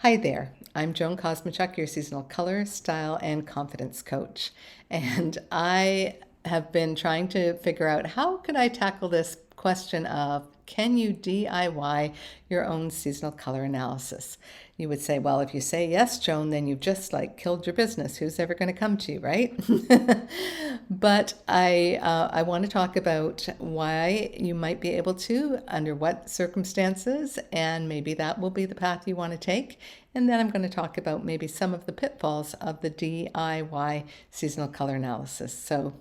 Hi there, I'm Joan Kosmichuk, your seasonal color, style, and confidence coach. And I have been trying to figure out how could I tackle this question of can you DIY your own seasonal color analysis? You would say, well, if you say yes, Joan, then you've just like killed your business. Who's ever going to come to you, right? But I want to talk about why you might be able to, under what circumstances, and maybe that will be the path you want to take. And then I'm going to talk about maybe some of the pitfalls of the DIY seasonal color analysis. So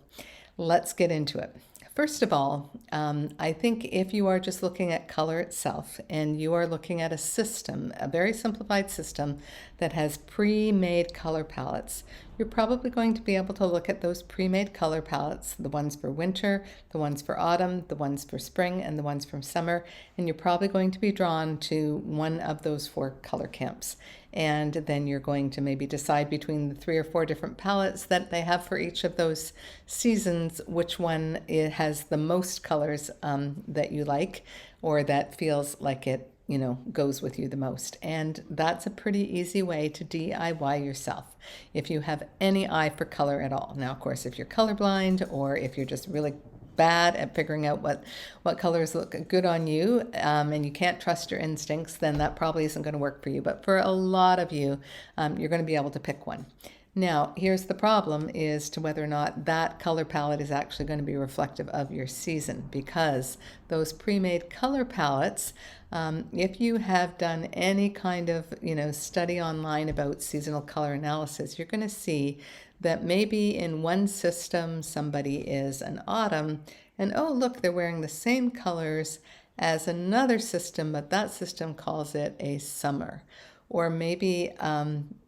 let's get into it. First of all, I think if you are just looking at color itself and you are looking at a system, a very simplified system that has pre-made color palettes, you're probably going to be able to look at those pre-made color palettes, the ones for winter, the ones for autumn, the ones for spring, and the ones from summer, and you're probably going to be drawn to one of those four color camps. And then you're going to maybe decide between the 3 or 4 different palettes that they have for each of those seasons, which one it has the most colors that you like, or that feels like it goes with you the most. And that's a pretty easy way to DIY yourself if you have any eye for color at all. Now, of course, if you're colorblind or if you're just really bad at figuring out what colors look good on you, and you can't trust your instincts, then that probably isn't going to work for you. But for a lot of you, you're going to be able to pick one. Now, here's the problem is to whether or not that color palette is actually going to be reflective of your season, because those pre-made color palettes, if you have done any kind of study online about seasonal color analysis, you're going to see that maybe in one system somebody is an autumn, and oh look, they're wearing the same colors as another system, but that system calls it a summer. Or maybe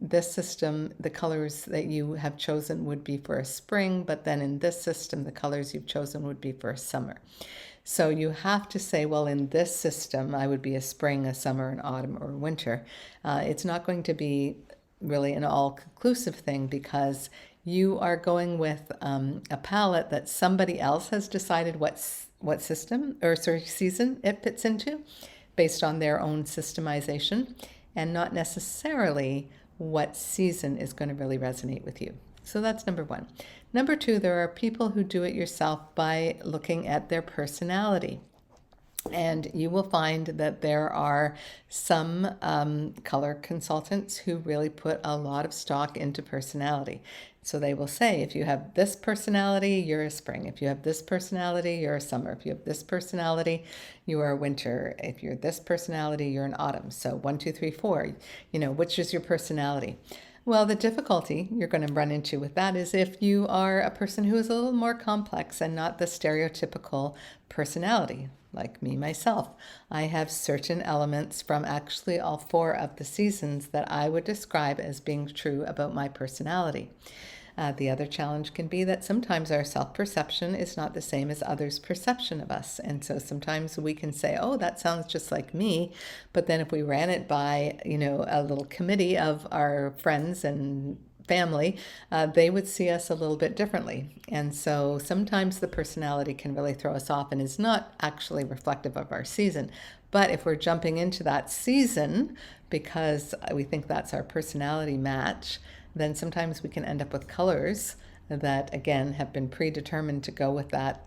this system, the colors that you have chosen would be for a spring, but then in this system, the colors you've chosen would be for a summer. So you have to say, well, in this system, I would be a spring, a summer, an autumn, or winter. It's not going to be really an all-conclusive thing because you are going with a palette that somebody else has decided what system or season it fits into based on their own systemization, and not necessarily what season is going to really resonate with you. So that's number one. Number two, there are people who do it yourself by looking at their personality. And you will find that there are some color consultants who really put a lot of stock into personality. So they will say, if you have this personality, you're a spring. If you have this personality, you're a summer. If you have this personality, you are a winter. If you're this personality, you're an autumn. So 1, 2, 3, 4, which is your personality? Well, the difficulty you're going to run into with that is if you are a person who is a little more complex and not the stereotypical personality, like me, myself. I have certain elements from actually all 4 of the seasons that I would describe as being true about my personality. The other challenge can be that sometimes our self-perception is not the same as others' perception of us. And so sometimes we can say, oh, that sounds just like me. But then if we ran it by, a little committee of our friends and family, they would see us a little bit differently. And so sometimes the personality can really throw us off and is not actually reflective of our season. But if we're jumping into that season because we think that's our personality match, then sometimes we can end up with colors that, again, have been predetermined to go with that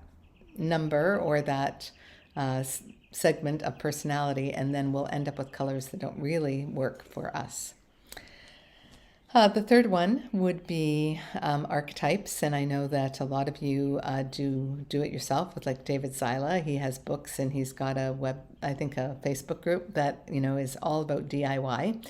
number or that segment of personality, and then we'll end up with colors that don't really work for us. The third one would be archetypes, and I know that a lot of you do it yourself with like David Zyla. He has books and he's got a Facebook group that is all about DIY.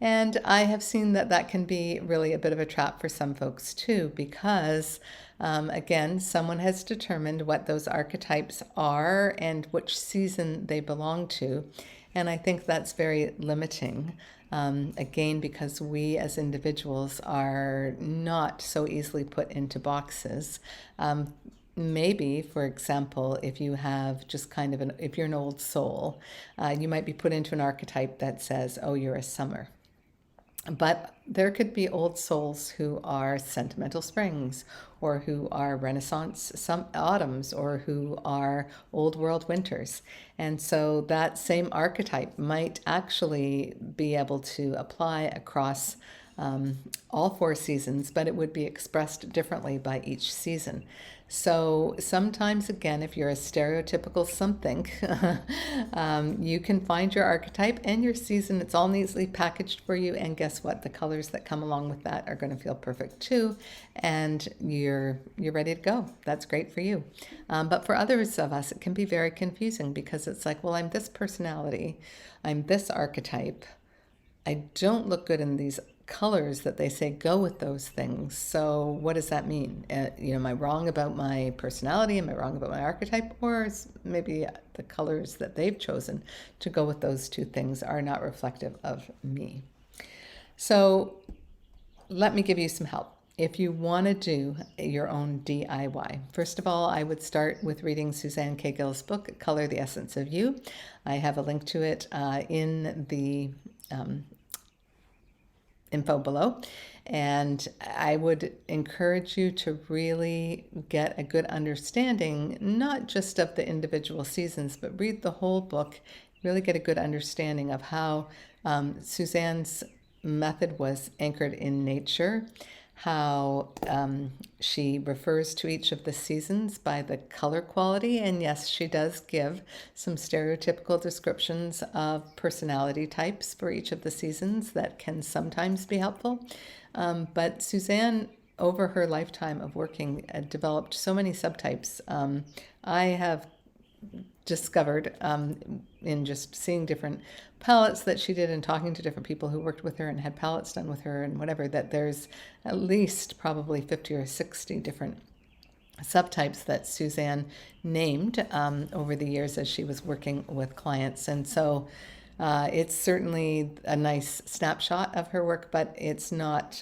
And I have seen that can be really a bit of a trap for some folks too, because again, someone has determined what those archetypes are and which season they belong to. And I think that's very limiting. Again, because we as individuals are not so easily put into boxes. Maybe, for example, if you have just if you're an old soul, you might be put into an archetype that says, oh, you're a summer. But there could be old souls who are sentimental springs, or who are Renaissance some autumns, or who are old world winters. And so that same archetype might actually be able to apply across all four seasons, but it would be expressed differently by each season. So sometimes, again, if you're a stereotypical something, you can find your archetype and your season. It's all neatly packaged for you. And guess what? The colors that come along with that are going to feel perfect too. And you're ready to go. That's great for you. But for others of us, it can be very confusing because it's like, well, I'm this personality, I'm this archetype. I don't look good in these colors that they say go with those things. So what does that mean? Am I wrong about my personality? Am I wrong about my archetype? Or is maybe the colors that they've chosen to go with those two things are not reflective of me? So let me give you some help. If you want to do your own DIY, first of all, I would start with reading Suzanne Caygill's book, Color the Essence of You. I have a link to it in the info below. And I would encourage you to really get a good understanding, not just of the individual seasons, but read the whole book, really get a good understanding of how Suzanne's method was anchored in nature, how she refers to each of the seasons by the color quality. And yes, she does give some stereotypical descriptions of personality types for each of the seasons that can sometimes be helpful. But Suzanne, over her lifetime of working, developed so many subtypes. I have discovered in just seeing different palettes that she did and talking to different people who worked with her and had palettes done with her and whatever, that there's at least probably 50 or 60 different subtypes that Suzanne named over the years as she was working with clients. And so it's certainly a nice snapshot of her work, but it's not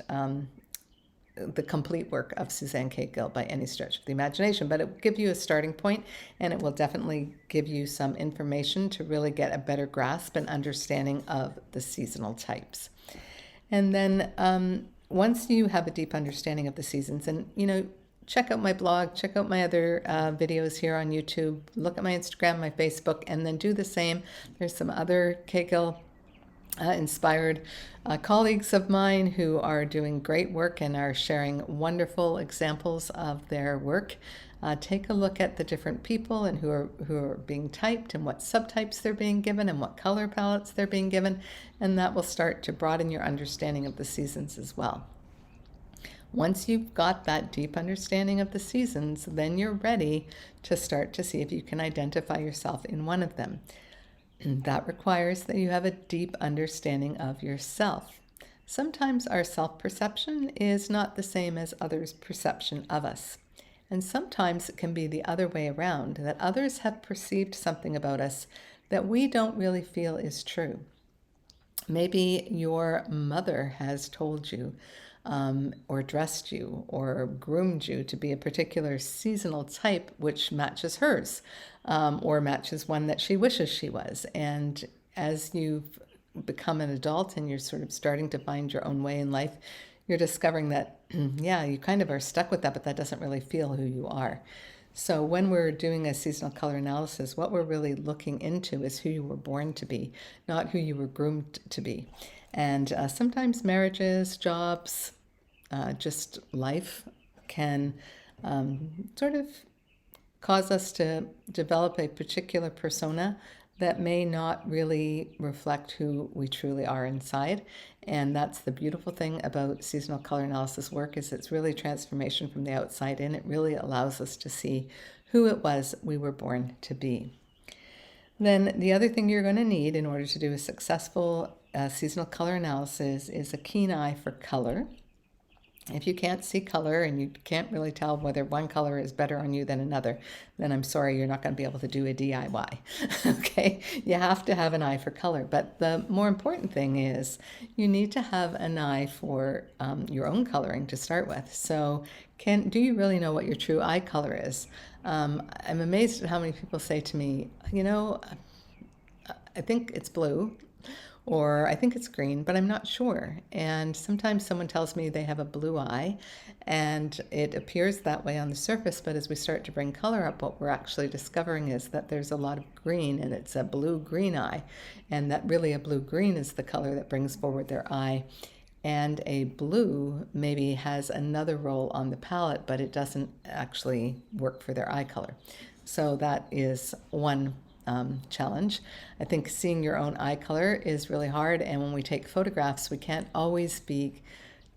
the complete work of Suzanne Caygill by any stretch of the imagination, but it will give you a starting point, and it will definitely give you some information to really get a better grasp and understanding of the seasonal types. And then once you have a deep understanding of the seasons, and check out my blog, check out my other videos here on YouTube, look at my Instagram, my Facebook, and then do the same. There's some other Caygill inspired colleagues of mine who are doing great work and are sharing wonderful examples of their work. Take a look at the different people and who are being typed and what subtypes they're being given and what color palettes they're being given, and that will start to broaden your understanding of the seasons as well. Once you've got that deep understanding of the seasons, then you're ready to start to see if you can identify yourself in one of them. That requires that you have a deep understanding of yourself. Sometimes our self-perception is not the same as others' perception of us. And sometimes it can be the other way around, that others have perceived something about us that we don't really feel is true. Maybe your mother has told you or dressed you or groomed you to be a particular seasonal type which matches hers, or matches one that she wishes she was. And as you've become an adult and you're sort of starting to find your own way in life, you're discovering that, yeah, you kind of are stuck with that, but that doesn't really feel who you are. So when we're doing a seasonal color analysis, what we're really looking into is who you were born to be, not who you were groomed to be. And sometimes marriages, jobs, just life can sort of cause us to develop a particular persona that may not really reflect who we truly are inside. And that's the beautiful thing about seasonal color analysis work, is it's really transformation from the outside in. It really allows us to see who it was we were born to be. Then the other thing you're going to need in order to do a successful seasonal color analysis is a keen eye for color. If you can't see color and you can't really tell whether one color is better on you than another, then I'm sorry, you're not going to be able to do a DIY. Okay? You have to have an eye for color. But the more important thing is you need to have an eye for your own coloring to start with. So do you really know what your true eye color is? I'm amazed at how many people say to me, I think it's blue, or I think it's green, but I'm not sure. And sometimes someone tells me they have a blue eye, and it appears that way on the surface, but as we start to bring color up, what we're actually discovering is that there's a lot of green, and it's a blue-green eye, and that really a blue-green is the color that brings forward their eye. And a blue maybe has another role on the palette, but it doesn't actually work for their eye color. So that is one challenge. I think seeing your own eye color is really hard, and when we take photographs, we can't always be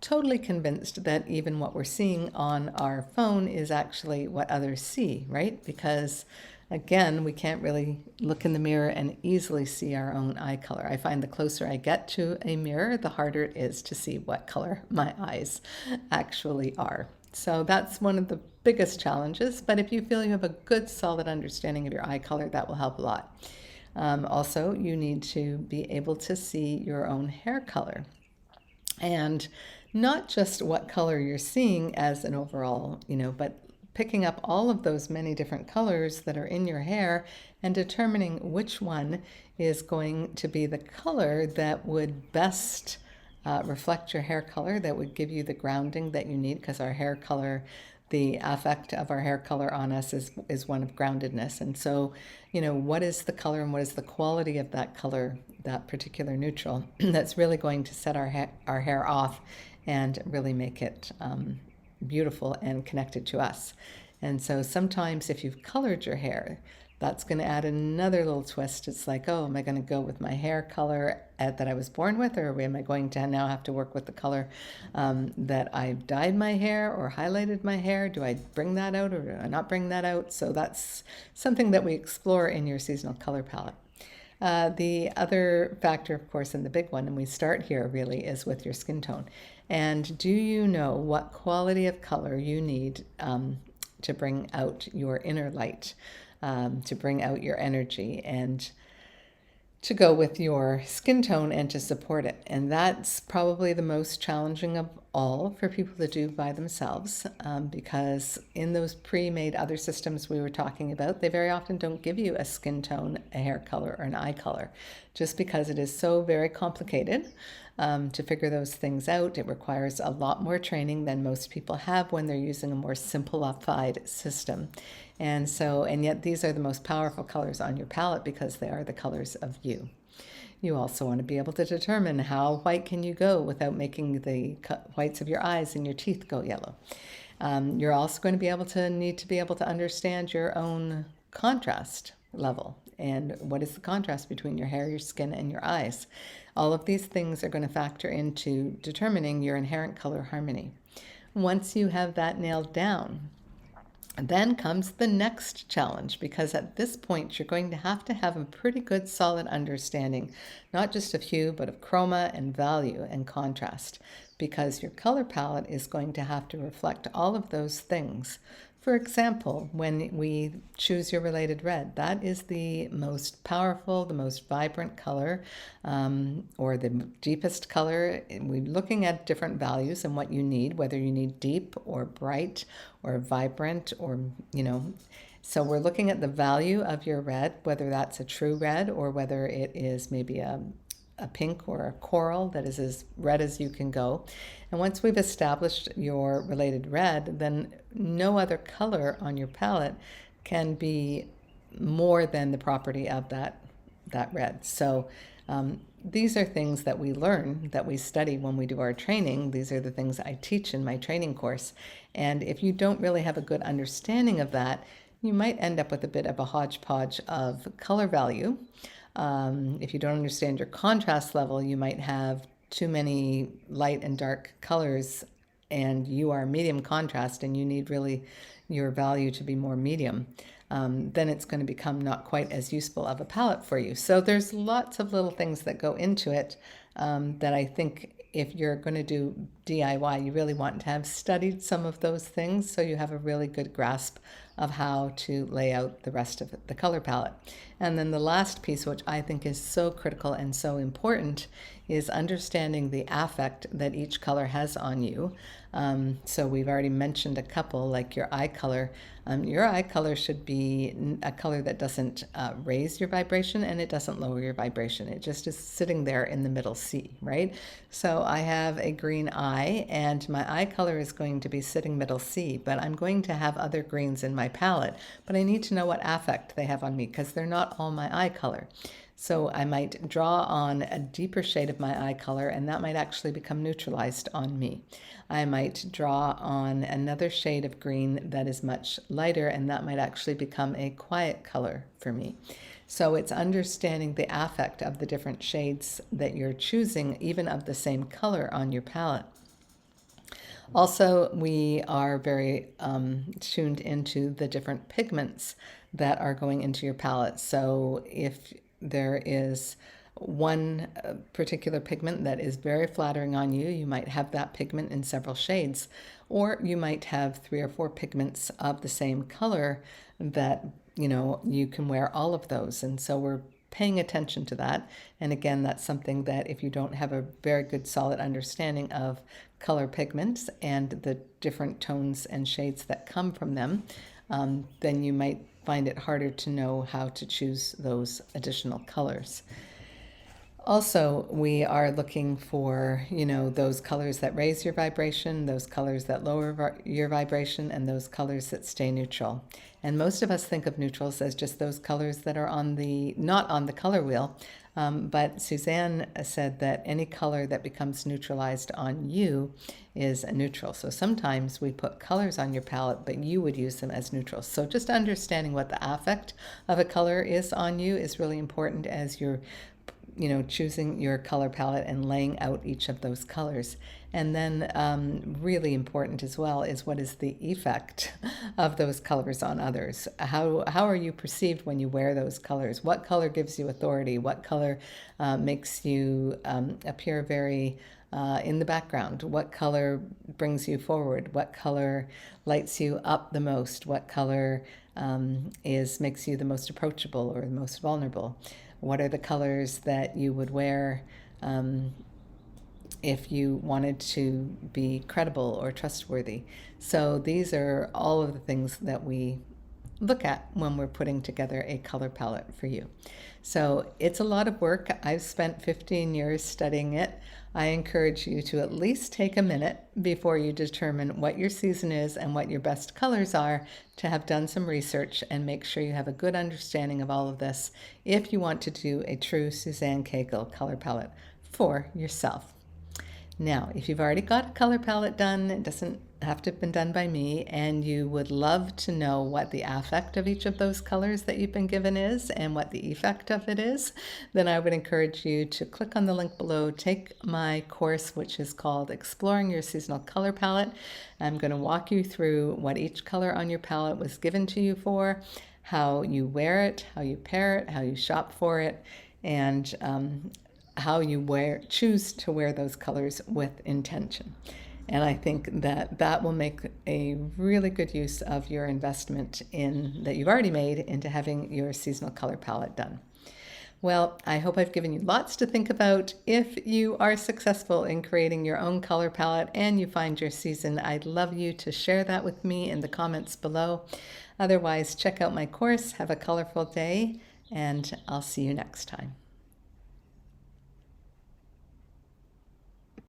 totally convinced that even what we're seeing on our phone is actually what others see, right? Because again, we can't really look in the mirror and easily see our own eye color. I find the closer I get to a mirror, the harder it is to see what color my eyes actually are. So that's one of the biggest challenges, but if you feel you have a good solid understanding of your eye color, that will help a lot. Also, you need to be able to see your own hair color, and not just what color you're seeing as an overall, but picking up all of those many different colors that are in your hair and determining which one is going to be the color that would best reflect your hair color, that would give you the grounding that you need, because our hair color, the affect of our hair color on us is one of groundedness. And so, what is the color and what is the quality of that color, that particular neutral, that's really going to set our hair off and really make it beautiful and connected to us. And so sometimes if you've colored your hair, that's going to add another little twist. It's like, oh, am I going to go with my hair color that I was born with, or am I going to now have to work with the color that I've dyed my hair or highlighted my hair? Do I bring that out or do I not bring that out? So that's something that we explore in your seasonal color palette. The other factor, of course, and the big one, and we start here really, is with your skin tone. And do you know what quality of color you need to bring out your inner light, to bring out your energy, and to go with your skin tone and to support it? And that's probably the most challenging of all for people to do by themselves, because in those pre-made other systems we were talking about, they very often don't give you a skin tone, a hair color, or an eye color, just because it is so very complicated to figure those things out. It requires a lot more training than most people have when they're using a more simplified system. And yet these are the most powerful colors on your palette because they are the colors of you. You also want to be able to determine how white can you go without making the whites of your eyes and your teeth go yellow. You're also going to need to be able to understand your own contrast level. And what is the contrast between your hair, your skin, and your eyes? All of these things are going to factor into determining your inherent color harmony. Once you have that nailed down, then comes the next challenge, because at this point you're going to have a pretty good solid understanding, not just of hue, but of chroma and value and contrast, because your color palette is going to have to reflect all of those things. For example, when we choose your related red, that is the most powerful, the most vibrant color, or the deepest color. We're looking at different values and what you need, whether you need deep or bright or vibrant, or, so we're looking at the value of your red, whether that's a true red or whether it is maybe a pink or a coral that is as red as you can go. And once we've established your related red, then no other color on your palette can be more than the property of that red. So these are things that we learn, that we study when we do our training. These are the things I teach in my training course. And if you don't really have a good understanding of that, you might end up with a bit of a hodgepodge of color value. If you don't understand your contrast level, you might have too many light and dark colors, and you are medium contrast and you need really your value to be more medium. Then it's going to become not quite as useful of a palette for you. So there's lots of little things that go into it that I think if you're going to do DIY. You really want to have studied some of those things so you have a really good grasp of how to lay out the rest of the color palette. And then the last piece, which I think is so critical and so important, is understanding the affect that each color has on you. So we've already mentioned a couple, like your eye color. Your eye color should be a color that doesn't raise your vibration and it doesn't lower your vibration. It just is sitting there in the middle C, right? So I have a green eye and my eye color is going to be sitting middle C, but I'm going to have other greens in my palette, but I need to know what affect they have on me because they're not all my eye color. So I might draw on a deeper shade of my eye color and that might actually become neutralized on me. I might draw on another shade of green that is much lighter and that might actually become a quiet color for me. So it's understanding the affect of the different shades that you're choosing, even of the same color on your palette. Also, we are very tuned into the different pigments that are going into your palette. So if there is one particular pigment that is very flattering on you, you might have that pigment in several shades, or you might have 3 or 4 pigments of the same color that, you can wear all of those. And so we're paying attention to that. And again, that's something that if you don't have a very good solid understanding of color pigments and the different tones and shades that come from them, then you might find it harder to know how to choose those additional colors. Also, we are looking for, those colors that raise your vibration, those colors that lower your vibration, and those colors that stay neutral. And most of us think of neutrals as just those colors that are not on the color wheel. But Suzanne said that any color that becomes neutralized on you is a neutral. So sometimes we put colors on your palette, but you would use them as neutrals. So just understanding what the affect of a color is on you is really important as you're choosing your color palette and laying out each of those colors. And then really important as well is what is the effect of those colors on others? How are you perceived when you wear those colors? What color gives you authority? What color makes you appear very in the background? What color brings you forward? What color lights you up the most? What color makes you the most approachable or the most vulnerable? What are the colors that you would wear if you wanted to be credible or trustworthy? So these are all of the things that we look at when we're putting together a color palette for you. So it's a lot of work. I've spent 15 years studying it. I encourage you to at least take a minute before you determine what your season is and what your best colors are to have done some research and make sure you have a good understanding of all of this if you want to do a true Suzanne Caygill color palette for yourself. Now, if you've already got a color palette done, it doesn't have to have been done by me, and you would love to know what the affect of each of those colors that you've been given is and what the effect of it is, then I would encourage you to click on the link below, take my course, which is called Exploring Your Seasonal Color Palette. I'm going to walk you through what each color on your palette was given to you for, how you wear it, how you pair it, how you shop for it, and how you choose to wear those colors with intention. And I think that will make a really good use of your investment that you've already made into having your seasonal color palette done. Well, I hope I've given you lots to think about. If you are successful in creating your own color palette and you find your season, I'd love you to share that with me in the comments below. Otherwise, check out my course, have a colorful day, and I'll see you next time.